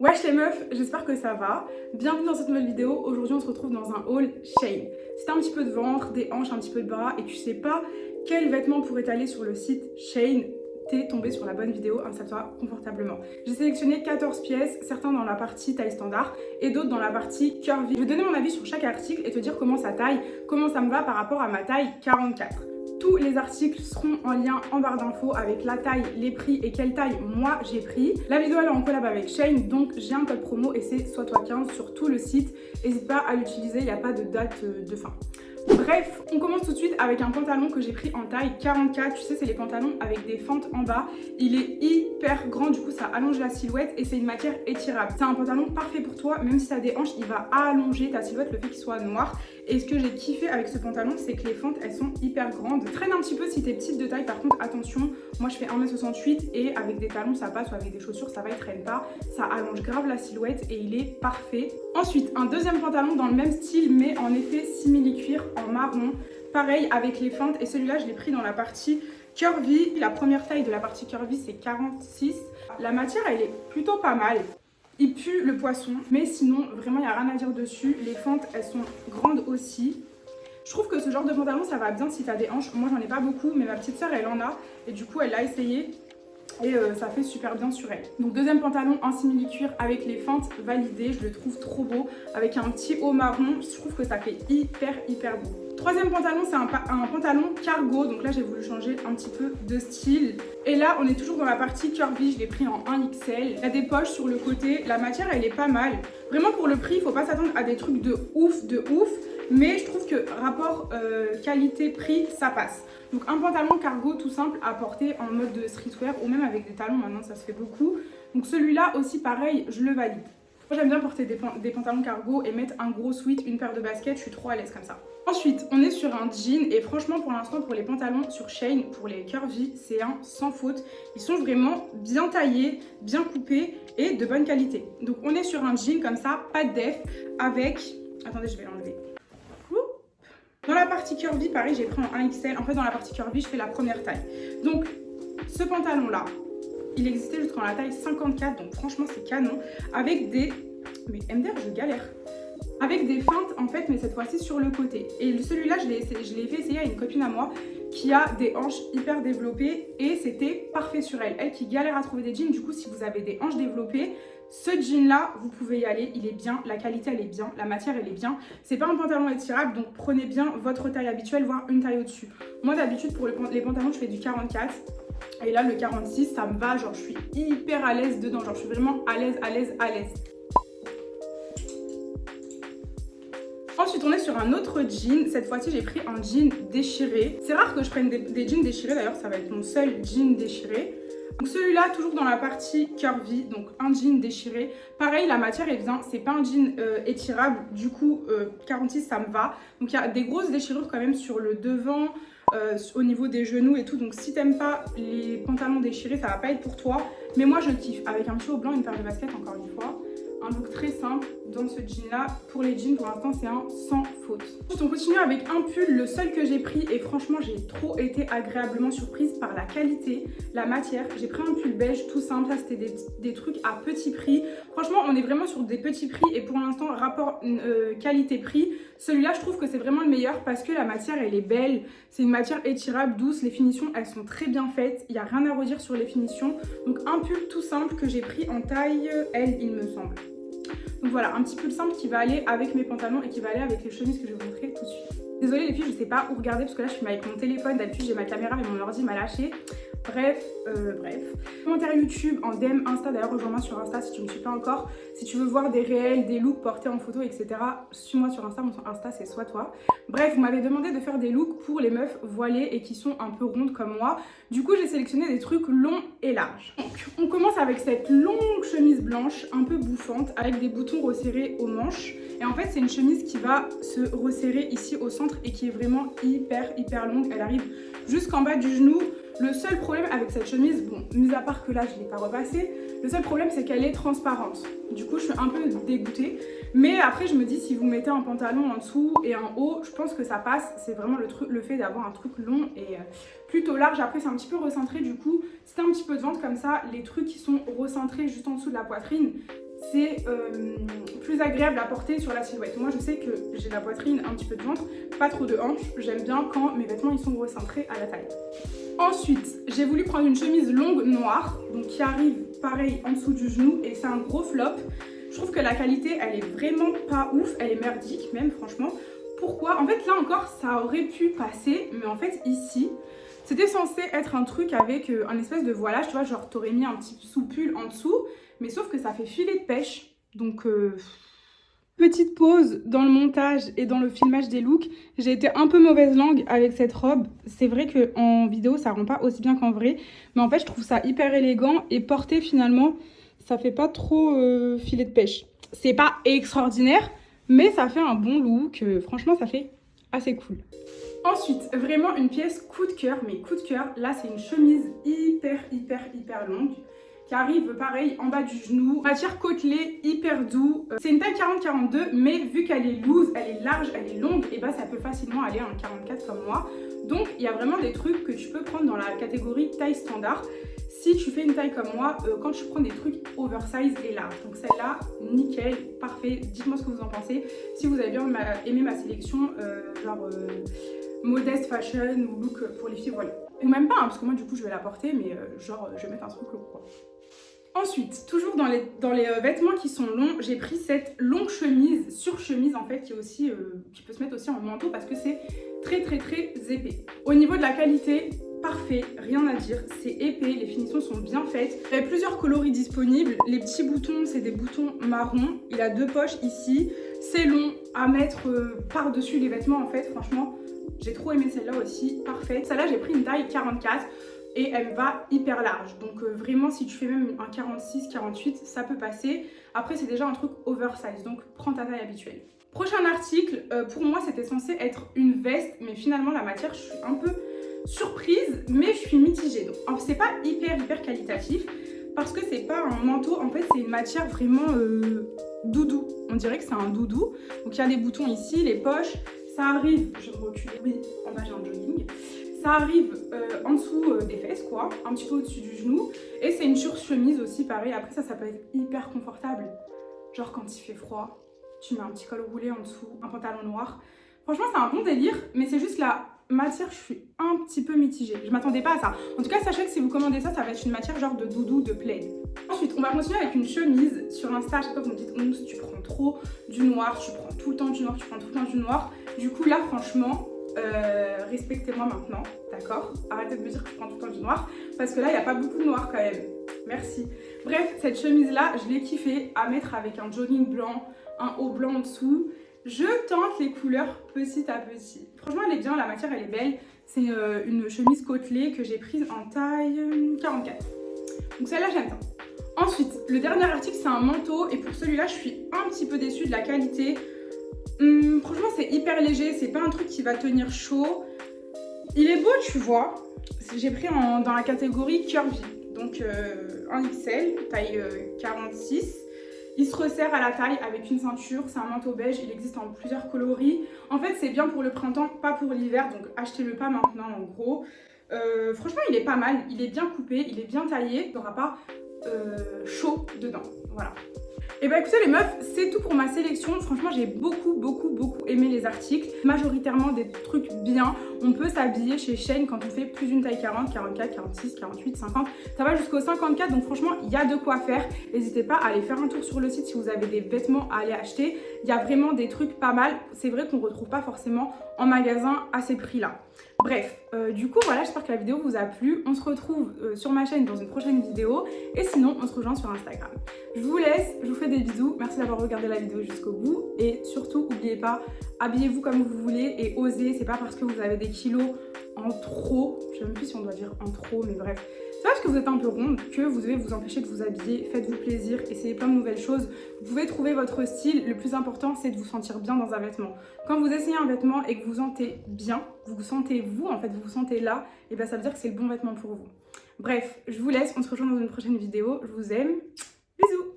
Wesh les meufs, j'espère que ça va. Bienvenue dans cette nouvelle vidéo. Aujourd'hui on se retrouve dans un haul Shein. Si t'as un petit peu de ventre, des hanches, un petit peu de bras et tu sais pas quel vêtement pourrait aller sur le site Shein, t'es tombé sur la bonne vidéo, installe-toi confortablement. J'ai sélectionné 14 pièces, certains dans la partie taille standard et d'autres dans la partie curvy. Je vais donner mon avis sur chaque article et te dire comment ça taille, comment ça me va par rapport à ma taille 44. Tous les articles seront en lien en barre d'infos avec la taille, les prix et quelle taille moi j'ai pris. La vidéo elle est en collab avec Shein, donc j'ai un code promo et c'est Sois toi 15 sur tout le site. N'hésite pas à l'utiliser, il n'y a pas de date de fin. Bref, on commence tout de suite avec un pantalon que j'ai pris en taille 44. Tu sais, c'est les pantalons avec des fentes en bas. Il est hyper grand, du coup ça allonge la silhouette et c'est une matière étirable. C'est un pantalon parfait pour toi, même si tu as des hanches, il va allonger ta silhouette, le fait qu'il soit noir. Et ce que j'ai kiffé avec ce pantalon, c'est que les fentes, elles sont hyper grandes. Traîne un petit peu si t'es petite de taille, par contre attention, moi je fais 1m68 et avec des talons ça passe ou avec des chaussures ça va, il traîne pas. Ça allonge grave la silhouette et il est parfait. Ensuite, un deuxième pantalon dans le même style mais en effet simili-cuir en marron. Pareil avec les fentes et celui-là je l'ai pris dans la partie curvy. La première taille de la partie curvy c'est 46. La matière elle est plutôt pas mal. Il pue le poisson, mais sinon, vraiment, il n'y a rien à dire dessus. Les fentes, elles sont grandes aussi. Je trouve que ce genre de pantalon, ça va bien si tu as des hanches. Moi, j'en ai pas beaucoup, mais ma petite soeur, elle en a. Et du coup, elle l'a essayé. Et ça fait super bien sur elle. Donc deuxième pantalon en simili-cuir avec les fentes validées. Je le trouve trop beau. Avec un petit haut marron, je trouve que ça fait hyper beau. Troisième pantalon, c'est un pantalon cargo. Donc là, j'ai voulu changer un petit peu de style. Et là, on est toujours dans la partie curvy. Je l'ai pris en 1XL. Il y a des poches sur le côté. La matière, elle est pas mal. Vraiment, pour le prix, il faut pas s'attendre à des trucs de ouf. Mais je trouve que rapport qualité-prix, ça passe. Donc un pantalon cargo tout simple à porter en mode de streetwear ou même avec des talons, maintenant ça se fait beaucoup. Donc celui-là aussi pareil, je le valide. Moi j'aime bien porter des pantalons cargo et mettre un gros sweat, une paire de baskets, je suis trop à l'aise comme ça. Ensuite, on est sur un jean et franchement pour l'instant pour les pantalons sur Shein, pour les curvy, c'est un sans faute. Ils sont vraiment bien taillés, bien coupés et de bonne qualité. Donc on est sur un jean comme ça, pas de def, avec... Attendez, je vais l'enlever. Dans la partie curvy, pareil, j'ai pris en 1XL. En fait, dans la partie curvy, je fais la première taille. Donc, ce pantalon-là, il existait jusqu'en la taille 54. Donc, franchement, c'est canon. Avec des... Mais MDR, je galère. Avec des feintes, en fait, mais cette fois-ci sur le côté. Et celui-là, je l'ai fait essayer à une copine à moi qui a des hanches hyper développées. Et c'était parfait sur elle. Elle qui galère à trouver des jeans. Du coup, si vous avez des hanches développées, ce jean là, vous pouvez y aller, il est bien, la qualité elle est bien, la matière elle est bien. C'est pas un pantalon étirable, donc prenez bien votre taille habituelle, voire une taille au-dessus. Moi d'habitude pour les pantalons je fais du 44 et là le 46 ça me va, genre je suis hyper à l'aise dedans, genre je suis vraiment à l'aise. Ensuite on est sur un autre jean, cette fois-ci j'ai pris un jean déchiré. C'est rare que je prenne des jeans déchirés, d'ailleurs ça va être mon seul jean déchiré. Donc celui-là, toujours dans la partie curvy, donc un jean déchiré. Pareil, la matière est bien, c'est pas un jean étirable, du coup 46 ça me va. Donc il y a des grosses déchirures quand même sur le devant, au niveau des genoux et tout. Donc si t'aimes pas les pantalons déchirés, ça va pas être pour toi. Mais moi je kiffe, avec un petit haut blanc, une paire de baskets encore une fois. Un look très simple dans ce jean là. Pour les jeans pour l'instant c'est un sans faute. Ensuite on continue avec un pull, le seul que j'ai pris et franchement j'ai trop été agréablement surprise par la qualité, la matière. J'ai pris un pull beige tout simple, ça c'était des trucs à petit prix. Franchement on est vraiment sur des petits prix et pour l'instant rapport qualité-prix, celui-là je trouve que c'est vraiment le meilleur parce que la matière elle est belle. C'est une matière étirable, douce, les finitions elles sont très bien faites, il n'y a rien à redire sur les finitions. Donc un pull tout simple que j'ai pris en taille L il me semble. Donc voilà, un petit pull simple qui va aller avec mes pantalons et qui va aller avec les chemises que je vais vous montrer tout de suite. Désolée les filles, je sais pas où regarder parce que là je filme avec mon téléphone, d'habitude j'ai ma caméra mais mon ordi m'a lâché. Bref. Commentaire YouTube, en DM, Insta, d'ailleurs rejoins-moi sur Insta si tu ne me suis pas encore. Si tu veux voir des réels, des looks portés en photo, etc. Suis-moi sur Insta, mon Insta c'est Sois toi. Bref, vous m'avez demandé de faire des looks pour les meufs voilées et qui sont un peu rondes comme moi. Du coup j'ai sélectionné des trucs longs et larges. Donc on commence avec cette longue chemise blanche, un peu bouffante, avec des boutons resserrés aux manches. Et en fait c'est une chemise qui va se resserrer ici au centre et qui est vraiment hyper longue. Elle arrive jusqu'en bas du genou. Le seul problème avec cette chemise, bon, mis à part que là je ne l'ai pas repassée, le seul problème c'est qu'elle est transparente. Du coup je suis un peu dégoûtée. Mais après je me dis si vous mettez un pantalon en dessous et un haut, je pense que ça passe. C'est vraiment le fait d'avoir un truc long et plutôt large. Après c'est un petit peu recentré, du coup si t'as un petit peu de ventre comme ça, les trucs qui sont recentrés juste en dessous de la poitrine, c'est plus agréable à porter sur la silhouette. Moi je sais que j'ai la poitrine, un petit peu de ventre, pas trop de hanches. J'aime bien quand mes vêtements ils sont recentrés à la taille. Ensuite, j'ai voulu prendre une chemise longue noire, donc qui arrive pareil en dessous du genou et c'est un gros flop. Je trouve que la qualité elle est vraiment pas ouf, elle est merdique même franchement. Pourquoi? En fait là encore ça aurait pu passer, mais en fait ici c'était censé être un truc avec un espèce de voilage, tu vois, genre t'aurais mis un petit sous-pull en dessous, mais sauf que ça fait filet de pêche, donc petite pause dans le montage et dans le filmage des looks. J'ai été un peu mauvaise langue avec cette robe. C'est vrai qu'en vidéo, ça rend pas aussi bien qu'en vrai. Mais en fait, je trouve ça hyper élégant. Et porté, finalement, ça fait pas trop filet de pêche. C'est pas extraordinaire, mais ça fait un bon look. Franchement, ça fait assez cool. Ensuite, vraiment une pièce coup de cœur. Mais coup de cœur, là, c'est une chemise hyper longue. Qui arrive pareil en bas du genou, matière côtelée, hyper doux. C'est une taille 40-42, mais vu qu'elle est loose, elle est large, elle est longue, et bah ça peut facilement aller en 44 comme moi. Donc il y a vraiment des trucs que tu peux prendre dans la catégorie taille standard. Si tu fais une taille comme moi, quand tu prends des trucs oversize et large. Donc celle-là, nickel, parfait. Dites-moi ce que vous en pensez. Si vous avez bien aimé ma sélection, modeste fashion ou look pour les filles, voilà. Ou même pas, hein, parce que moi du coup je vais la porter, mais je vais mettre un truc long quoi. Ensuite, toujours dans les vêtements qui sont longs, j'ai pris cette longue chemise, sur-chemise en fait, qui est aussi, qui peut se mettre aussi en manteau parce que c'est très épais. Au niveau de la qualité, parfait, rien à dire, c'est épais, les finitions sont bien faites. Il y avait plusieurs coloris disponibles, les petits boutons, c'est des boutons marron, il a 2 poches ici, c'est long à mettre par-dessus les vêtements en fait, franchement, j'ai trop aimé celle-là aussi, parfaite. Celle-là, j'ai pris une taille 44. Et elle me va hyper large, donc vraiment si tu fais même un 46-48 ça peut passer. Après c'est déjà un truc oversize, donc prends ta taille habituelle. Prochain article, pour moi c'était censé être une veste, mais finalement la matière je suis un peu surprise, mais je suis mitigée. Donc c'est pas hyper qualitatif parce que c'est pas un manteau, en fait c'est une matière vraiment doudou. On dirait que c'est un doudou, donc il y a des boutons ici, les poches, ça arrive, je vais reculer, oui en bas j'ai un jogging. Ça arrive en dessous des fesses quoi, un petit peu au-dessus du genou. Et c'est une chemise aussi pareil, après ça peut être hyper confortable. Genre quand il fait froid, tu mets un petit col roulé en dessous, un pantalon noir. Franchement c'est un bon délire, mais c'est juste la matière, je suis un petit peu mitigée. Je m'attendais pas à ça. En tout cas sachez que si vous commandez ça, ça va être une matière genre de doudou, de plaid. Ensuite on va continuer avec une chemise. Sur Insta à chaque fois vous me dites tu prends trop du noir, tu prends tout le temps du noir, tu prends tout le temps du noir. Du coup là franchement... respectez-moi maintenant, d'accord? Arrêtez de me dire que je prends tout le temps du noir parce que là il n'y a pas beaucoup de noir quand même. Merci. Bref, cette chemise là, je l'ai kiffée à mettre avec un jogging blanc, un haut blanc en dessous. Je tente les couleurs petit à petit. Franchement, elle est bien, la matière elle est belle. C'est une chemise côtelée que j'ai prise en taille 44. Donc celle-là, j'aime bien. Ensuite, le dernier article, c'est un manteau et pour celui-là, je suis un petit peu déçue de la qualité. Franchement c'est hyper léger, c'est pas un truc qui va tenir chaud. Il est beau tu vois, j'ai pris dans la catégorie curvy, donc un XL, taille 46. Il se resserre à la taille avec une ceinture, c'est un manteau beige, il existe en plusieurs coloris. En fait c'est bien pour le printemps, pas pour l'hiver, donc achetez-le pas maintenant en gros. Franchement il est pas mal, il est bien coupé, il est bien taillé, il n'aura pas chaud dedans, voilà. Et bah écoutez les meufs, c'est tout pour ma sélection. Franchement j'ai beaucoup aimé les articles. Majoritairement des trucs bien. On peut s'habiller chez Shein quand on fait plus d'une taille 40, 44, 46, 48, 50. Ça va jusqu'au 54 donc franchement il y a de quoi faire. N'hésitez pas à aller faire un tour sur le site si vous avez des vêtements à aller acheter. Il y a vraiment des trucs pas mal. C'est vrai qu'on ne retrouve pas forcément en magasin à ces prix là. Bref, du coup voilà, j'espère que la vidéo vous a plu. On se retrouve sur ma chaîne dans une prochaine vidéo. Et sinon, on se rejoint sur Instagram. Je vous laisse, je vous fais des bisous. Merci d'avoir regardé la vidéo jusqu'au bout. Et surtout, n'oubliez pas, habillez-vous comme vous voulez et osez. C'est pas parce que vous avez des kilos en trop, je sais même plus si on doit dire en trop, mais bref. C'est pas parce que vous êtes un peu ronde que vous devez vous empêcher de vous habiller. Faites-vous plaisir, essayez plein de nouvelles choses. Vous pouvez trouver votre style. Le plus important, c'est de vous sentir bien dans un vêtement. Quand vous essayez un vêtement et que vous sentez bien, vous vous sentez vous, en fait, vous vous sentez là, et bien ça veut dire que c'est le bon vêtement pour vous. Bref, je vous laisse. On se rejoint dans une prochaine vidéo. Je vous aime. Bisous!